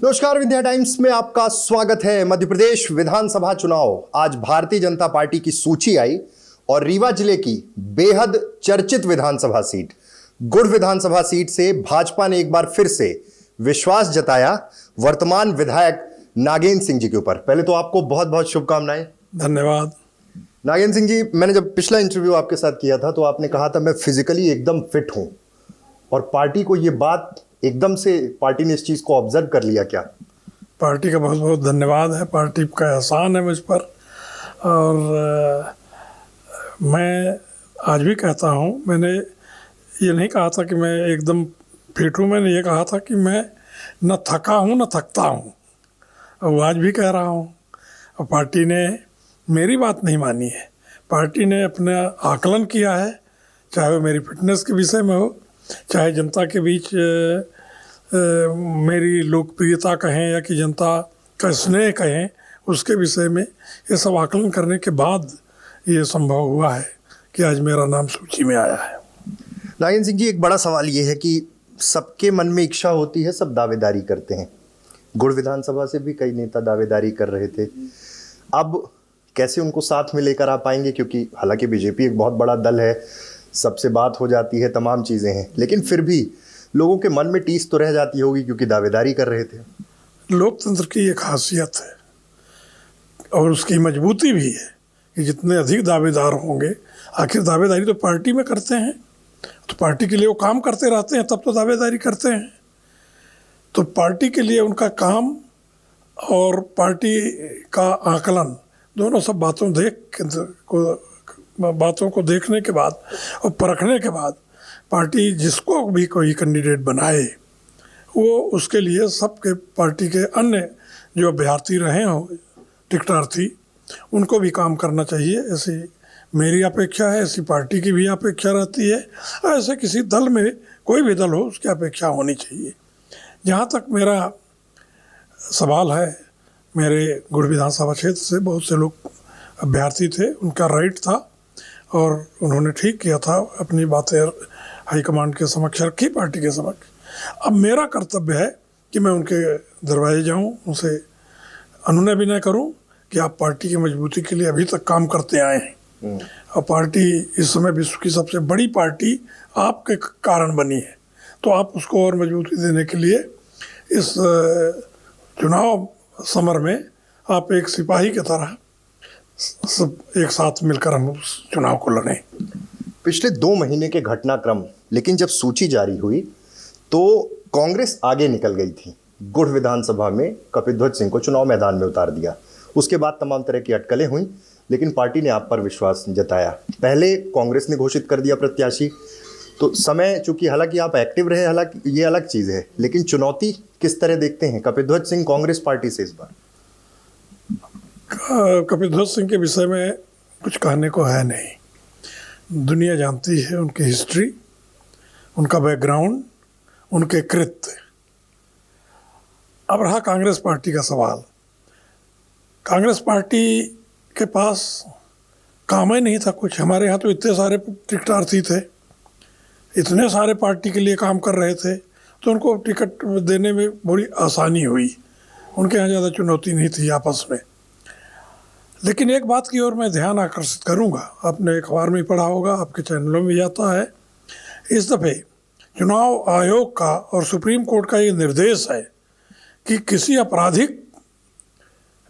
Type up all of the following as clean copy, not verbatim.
नमस्कार, विंध्या टाइम्स में आपका स्वागत है। मध्य प्रदेश विधानसभा चुनाव, आज भारतीय जनता पार्टी की सूची आई और रीवा जिले की बेहद चर्चित विधानसभा सीट गुड़ विधानसभा सीट से भाजपा ने एक बार फिर से विश्वास जताया वर्तमान विधायक नागेंद्र सिंह जी के ऊपर। पहले तो आपको बहुत बहुत शुभकामनाएं। धन्यवाद। नागेंद्र सिंह जी, मैंने जब पिछला इंटरव्यू आपके साथ किया था तो आपने कहा था मैं फिजिकली एकदम फिट हूं, और पार्टी को ये बात एकदम से पार्टी ने इस चीज को ऑब्जर्व कर लिया क्या? पार्टी का बहुत बहुत धन्यवाद है, पार्टी का एहसान है मुझ पर। और मैं आज भी कहता हूँ, मैंने ये नहीं कहा था कि मैं एकदम फिट हूँ, मैंने ये कहा था कि मैं न थका हूँ न थकता हूँ, और आज भी कह रहा हूँ। और पार्टी ने मेरी बात नहीं मानी है, पार्टी ने अपना आकलन किया है, चाहे वो मेरी फिटनेस के विषय में हो, चाहे जनता के बीच मेरी लोकप्रियता कहें या कि जनता का स्नेह कहें, उसके विषय में ये सब आकलन करने के बाद ये संभव हुआ है कि आज मेरा नाम सूची में आया है। नागेंद्र सिंह जी, एक बड़ा सवाल ये है कि सबके मन में इच्छा होती है, सब दावेदारी करते हैं। गुड़ विधानसभा से भी कई नेता दावेदारी कर रहे थे, अब कैसे उनको साथ में लेकर आ पाएंगे? क्योंकि हालांकि बीजेपी एक बहुत बड़ा दल है, सबसे बात हो जाती है, तमाम चीज़ें हैं, लेकिन फिर भी लोगों के मन में टीस तो रह जाती होगी क्योंकि दावेदारी कर रहे थे। लोकतंत्र की एक खासियत है और उसकी मजबूती भी है कि जितने अधिक दावेदार होंगे, आखिर दावेदारी तो पार्टी में करते हैं, तो पार्टी के लिए वो काम करते रहते हैं, तब तो दावेदारी करते हैं। तो पार्टी के लिए उनका काम और पार्टी का आकलन, दोनों सब बातों को देखने के बाद और परखने के बाद पार्टी जिसको भी कोई कैंडिडेट बनाए, वो उसके लिए सबके पार्टी के अन्य जो अभ्यर्थी रहे हों, टिकटार्थी, उनको भी काम करना चाहिए। ऐसी मेरी अपेक्षा है, ऐसी पार्टी की भी अपेक्षा रहती है, ऐसे किसी दल में, कोई भी दल हो, उसकी अपेक्षा होनी चाहिए। जहाँ तक मेरा सवाल है, मेरे गुड़ विधानसभा क्षेत्र से बहुत से लोग अभ्यर्थी थे, उनका राइट था और उन्होंने ठीक किया था, अपनी बातें हाईकमांड के समक्ष रखी, पार्टी के समक्ष। अब मेरा कर्तव्य है कि मैं उनके दरवाजे जाऊं, उनसे अनुनय विनय करूं कि आप पार्टी की मजबूती के लिए अभी तक काम करते आए हैं, और पार्टी इस समय विश्व की सबसे बड़ी पार्टी आपके कारण बनी है, तो आप उसको और मजबूती देने के लिए इस चुनाव समर में आप एक सिपाही की तरह सब एक साथ मिलकर हम उस चुनाव को लड़ें। पिछले 2 महीने के घटनाक्रम, लेकिन जब सूची जारी हुई तो कांग्रेस आगे निकल गई थी। गुड़ विधानसभा में कपिध्वज सिंह को चुनाव मैदान में उतार दिया, उसके बाद तमाम तरह की अटकलें हुई, लेकिन पार्टी ने आप पर विश्वास जताया। पहले कांग्रेस ने घोषित कर दिया प्रत्याशी, तो समय चूंकि हालांकि आप एक्टिव रहे, हालांकि ये अलग चीज़ है, लेकिन चुनौती किस तरह देखते हैं कपिध्वज सिंह कांग्रेस पार्टी से इस बार? कपिध्वज सिंह के विषय में कुछ कहने को है नहीं। दुनिया जानती है उनकी हिस्ट्री, उनका बैकग्राउंड, उनके कृत्य। अब रहा कांग्रेस पार्टी का सवाल। कांग्रेस पार्टी के पास काम ही नहीं था कुछ। हमारे यहाँ तो इतने सारे टिकटार्थी थे, इतने सारे पार्टी के लिए काम कर रहे थे, तो उनको टिकट देने में बड़ी आसानी हुई। उनके यहाँ ज़्यादा चुनौती नहीं थी आपस में। लेकिन एक बात की ओर मैं ध्यान आकर्षित करूंगा, आपने अखबार में पढ़ा होगा, आपके चैनलों में आता है, इस दफ़े चुनाव आयोग का और सुप्रीम कोर्ट का ये निर्देश है कि किसी आपराधिक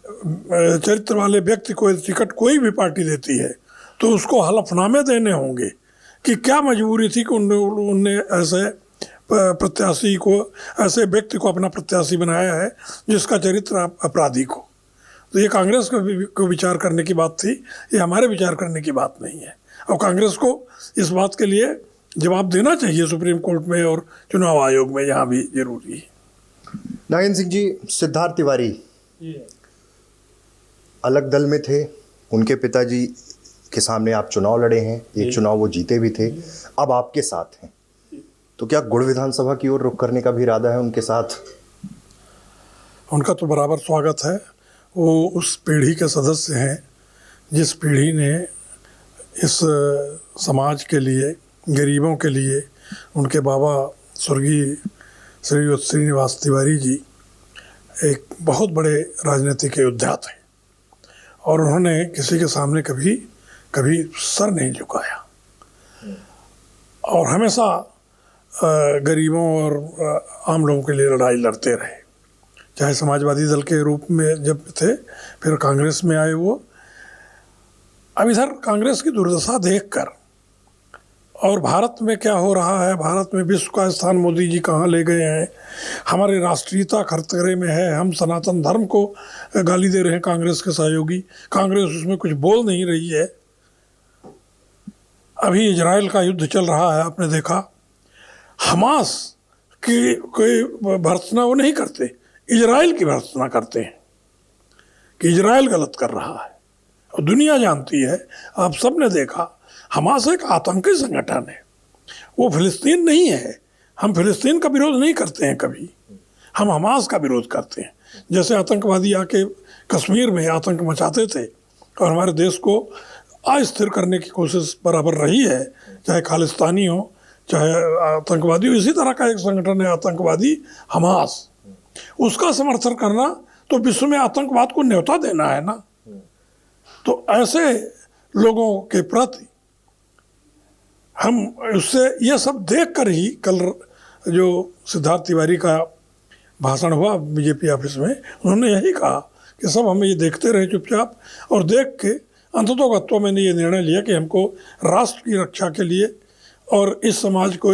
चरित्र वाले व्यक्ति को टिकट कोई भी पार्टी देती है तो उसको हलफनामे देने होंगे कि क्या मजबूरी थी कि उनने ऐसे प्रत्याशी को, ऐसे व्यक्ति को अपना प्रत्याशी बनाया है जिसका चरित्र आपराधिक हो। तो ये कांग्रेस को विचार करने की बात थी, ये हमारे विचार करने की बात नहीं है। और कांग्रेस को इस बात के लिए जवाब देना चाहिए सुप्रीम कोर्ट में और चुनाव आयोग में, यहाँ भी जरूरी है। नागेंद्र सिंह जी, सिद्धार्थ तिवारी अलग दल में थे, उनके पिताजी के सामने आप चुनाव लड़े हैं, एक चुनाव वो जीते भी थे, अब आपके साथ हैं, तो क्या गुड़ विधानसभा की ओर रुख करने का भी इरादा है उनके साथ? उनका तो बराबर स्वागत है। वो उस पीढ़ी के सदस्य हैं जिस पीढ़ी ने इस समाज के लिए, गरीबों के लिए उनके बाबा स्वर्गीय श्री श्रीनिवास तिवारी जी एक बहुत बड़े राजनीतिक योद्धा थे और उन्होंने किसी के सामने कभी कभी सर नहीं झुकाया और हमेशा गरीबों और आम लोगों के लिए लड़ाई लड़ते रहे। चाहे समाजवादी दल के रूप में जब थे, फिर कांग्रेस में आए वो। अब इधर कांग्रेस की दुर्दशा देखकर और भारत में क्या हो रहा है, भारत में विश्व का स्थान मोदी जी कहाँ ले गए हैं, हमारी राष्ट्रीयता खतरे में है, हम सनातन धर्म को गाली दे रहे हैं कांग्रेस के सहयोगी, कांग्रेस उसमें कुछ बोल नहीं रही है। अभी इजराइल का युद्ध चल रहा है, आपने देखा, हमास की कोई भर्त्सना वो नहीं करते, इजराइल की भर्त्सना करते हैं कि इजराइल गलत कर रहा है। और दुनिया जानती है, आप सब ने देखा, हमास एक आतंकी संगठन है, वो फिलिस्तीन नहीं है। हम फिलिस्तीन का विरोध नहीं करते हैं कभी, हम हमास का विरोध करते हैं। जैसे आतंकवादी आके कश्मीर में आतंक मचाते थे और हमारे देश को अस्थिर करने की कोशिश बराबर रही है, चाहे खालिस्तानी हो चाहे आतंकवादी हो। इसी तरह का एक संगठन है आतंकवादी हमास, उसका समर्थन करना तो विश्व में आतंकवाद को न्योता देना है ना। तो ऐसे लोगों के प्रति हम उससे ये सब देख कर ही कल जो सिद्धार्थ तिवारी का भाषण हुआ बीजेपी ऑफिस में, उन्होंने यही कहा कि सब हमें ये देखते रहे चुपचाप, और देख के अंततोगत्वा मैंने ये निर्णय लिया कि हमको राष्ट्र की रक्षा के लिए और इस समाज को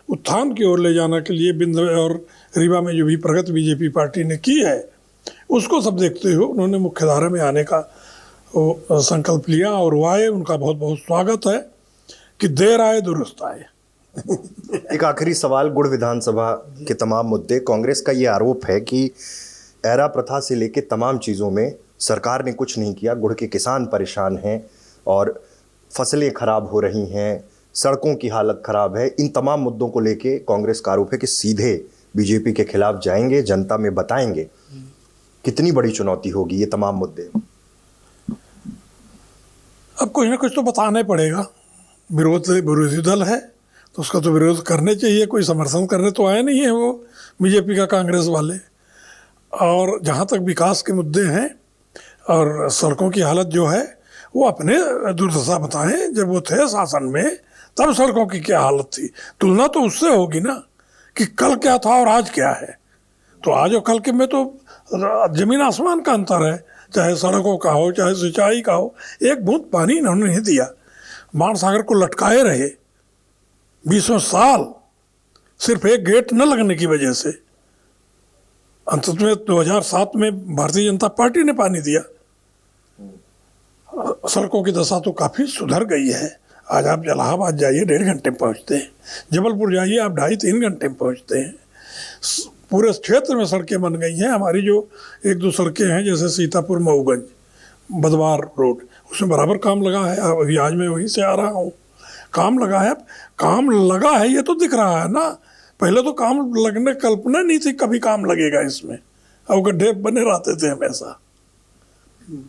उत्थान की ओर ले जाने के लिए बिंद और रीवा में जो भी प्रगति बीजेपी पार्टी ने की है, उसको सब देखते हुए उन्होंने मुख्यधारा में आने का संकल्प लिया और वो आए। उनका बहुत बहुत स्वागत है कि देर आए दुरुस्त आए। एक आखिरी सवाल, गुड़ विधानसभा के तमाम मुद्दे, कांग्रेस का ये आरोप है कि एरा प्रथा से लेकर तमाम चीज़ों में सरकार ने कुछ नहीं किया, गुड़ के किसान परेशान हैं और फसलें खराब हो रही हैं, सड़कों की हालत खराब है। इन तमाम मुद्दों को लेके कांग्रेस का आरोप है कि सीधे बीजेपी के खिलाफ जाएंगे, जनता में बताएंगे। कितनी बड़ी चुनौती होगी ये तमाम मुद्दे? अब कुछ ना कुछ तो बताना ही पड़ेगा। विरोधी दल है तो उसका तो विरोध करने चाहिए, कोई समर्थन करने तो आए नहीं है वो बीजेपी का कांग्रेस वाले। और जहाँ तक विकास के मुद्दे हैं और सड़कों की हालत जो है, वो अपने दुर्दशा बताएं। जब वो थे शासन में तब सड़कों की क्या हालत थी, तुलना तो उससे होगी ना कि कल क्या था और आज क्या है। तो आज और कल के में तो जमीन आसमान का अंतर है, चाहे सड़कों का हो चाहे सिंचाई का हो। एक बूंद पानी इन्होंने नहीं दिया, महासागर को लटकाए रहे 20 साल सिर्फ एक गेट न लगने की वजह से। अंत में 2007 में भारतीय जनता पार्टी ने पानी दिया। सड़कों की दशा तो काफ़ी सुधर गई है। आज आप इलाहाबाद जाइए 1.5 घंटे में पहुँचते हैं, जबलपुर जाइए आप 2.5-3 घंटे में पहुँचते हैं। पूरे क्षेत्र में सड़कें बन गई हैं। हमारी जो 1-2 सड़कें हैं जैसे सीतापुर मऊगंज बदवार रोड, उसमें बराबर काम लगा है। अभी आज मैं वहीं से आ रहा हूँ, काम लगा है। काम लगा है ये तो दिख रहा है ना, पहले तो काम लगने कल्पना नहीं थी कभी काम लगेगा इसमें, और गड्ढे बने रहते थे हमेशा।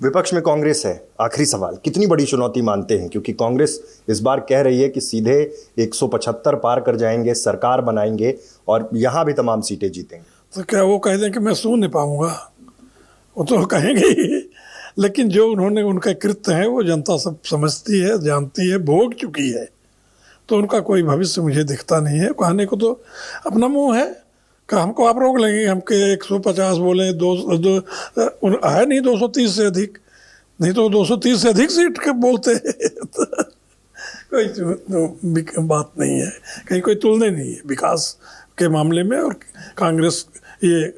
विपक्ष में कांग्रेस है, आखिरी सवाल, कितनी बड़ी चुनौती मानते हैं? क्योंकि कांग्रेस इस बार कह रही है कि सीधे 175 पार कर जाएंगे, सरकार बनाएंगे और यहाँ भी तमाम सीटें जीतेंगे। तो क्या वो कह दें कि मैं सू नहीं पाऊंगा? वो तो कहेंगे ही, लेकिन जो उन्होंने उनका कृत्य है वो जनता सब समझती है, जानती है, भोग चुकी है। तो उनका कोई भविष्य मुझे दिखता नहीं है। कहने को तो अपना मुंह है कि हमको आप रोक लेंगे, हमके 150 बोले, है नहीं 230 से अधिक, नहीं तो 230 से अधिक सीट के बोलते कोई बात नहीं है, कहीं कोई तुलना नहीं है विकास के मामले में। और कांग्रेस ये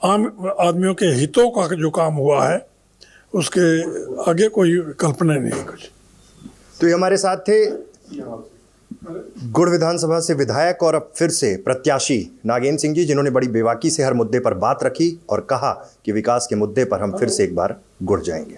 आम आदमियों के हितों का जो काम हुआ है उसके आगे कोई कल्पना नहीं है कुछ। तो ये हमारे साथ थे गुड़ विधानसभा से विधायक और अब फिर से प्रत्याशी नागेंद्र सिंह जी, जिन्होंने बड़ी बेबाकी से हर मुद्दे पर बात रखी और कहा कि विकास के मुद्दे पर हम फिर से एक बार गुड़ जाएंगे।